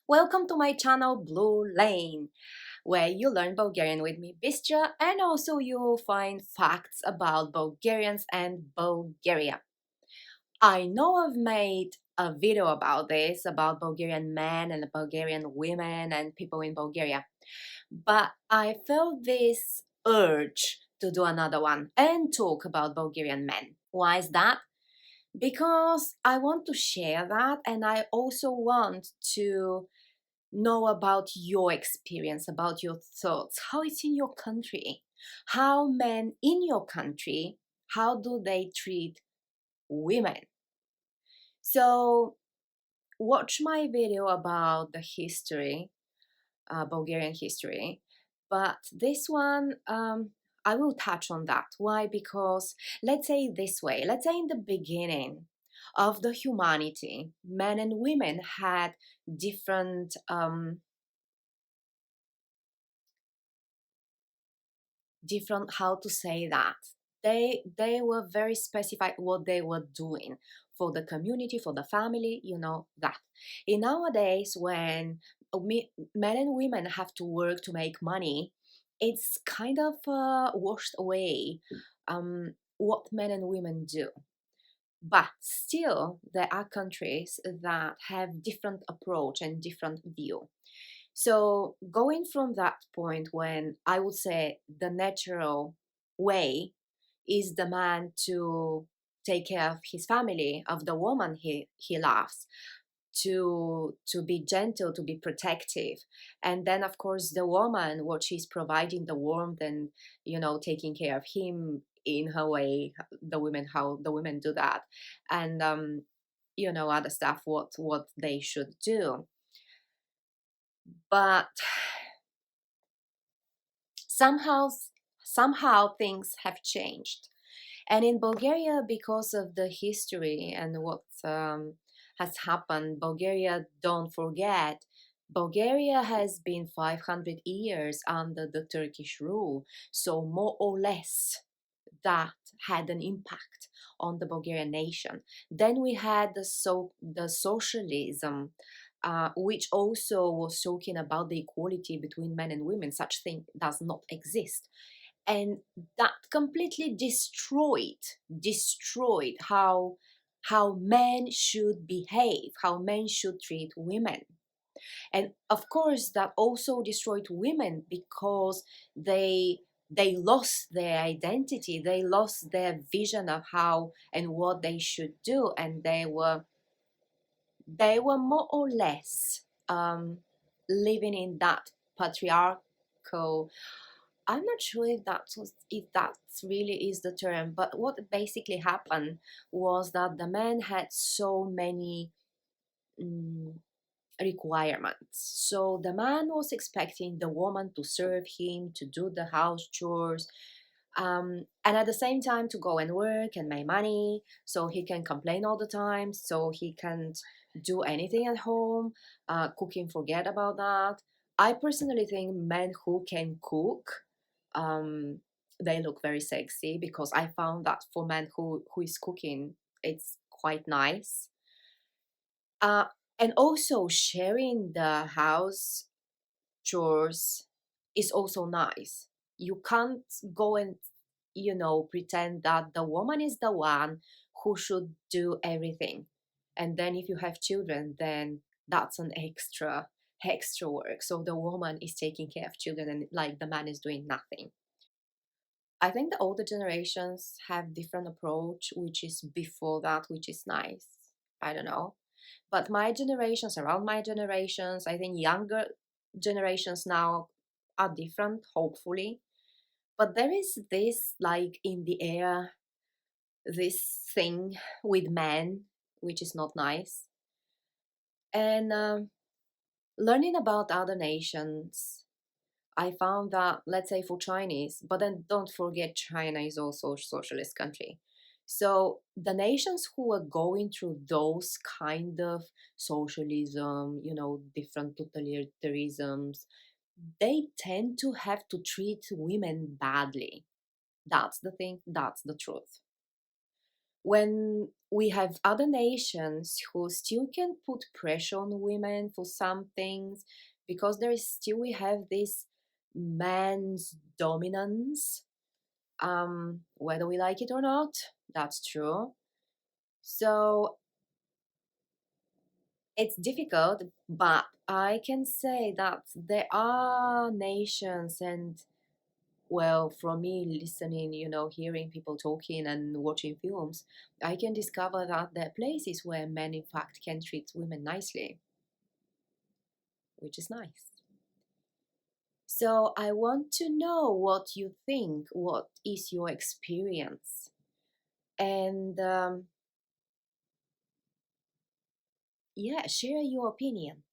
Welcome to my channel Blue Lane, where you learn Bulgarian with me, Bistra, and also you'll find facts about Bulgarians and Bulgaria. I know I've made a video about this, about Bulgarian men and Bulgarian women and people in Bulgaria, but I felt this urge to do another one and talk about Bulgarian men. Why is that? Because I want to share that, and I also want to know about your experience, about your thoughts, how it's in your country, how men in your country, how do they treat women. So watch my video about the history, Bulgarian history, but this one, I will touch on that. Why? Because let's say this way, let's say in the beginning of the humanity, men and women had different how to say that, they were very specified what they were doing for the community, for the family, that in nowadays when men and women have to work to make money, it's kind of washed away what men and women do. But still there are countries that have different approach and different view. So going from that point, when I would say the natural way is the man to take care of his family, of the woman he loves, to be gentle, to be protective, and then of course the woman, what she's providing, the warmth and taking care of him in her way, the women, how the women do that, and other stuff, what they should do. But somehow somehow things have changed, and in Bulgaria, because of the history and what has happened, Bulgaria, don't forget, Bulgaria has been 500 years under the Turkish rule, so more or less that had an impact on the Bulgarian nation. Then we had the socialism, which also was talking about the equality between men and women. Such thing does not exist, and that completely destroyed how men should behave, how men should treat women. And of course that also destroyed women because they lost their identity, they lost their vision of how and what they should do, and they were more or less living in that patriarchal. I'm not sure if that really is the term, but what basically happened was that the man had so many mm, requirements. So the man was expecting the woman to serve him, to do the house chores, and at the same time to go and work and make money, so he can complain all the time, so he can't do anything at home. Cooking, forget about that. I personally think men who can cook, um, they look very sexy, because I found that for men who is cooking, it's quite nice. uh, and also sharing the house chores is also nice. You can't go and pretend that the woman is the one who should do everything, and then if you have children, then that's an extra work, so the woman is taking care of children and like the man is doing nothing. I think the older generations have different approach, which is before that, which is nice. I don't know. But my generations, around my generations, I think younger generations now are different, hopefully. But there is this, like, in the air, this thing with men, which is not nice. And learning about other nations, I found that, let's say for Chinese, but then don't forget China is also a socialist country. So the nations who are going through those kind of socialism, different totalitarianisms, they tend to have to treat women badly. That's the thing, that's the truth. when we have other nations who still can put pressure on women for some things, because there is still, we have this man's dominance, whether we like it or not, that's true. So it's difficult, but I can say that there are nations, and well, from me listening, hearing people talking and watching films, I can discover that there are places where men, in fact, can treat women nicely, which is nice. So I want to know what you think, what is your experience, and yeah, share your opinion.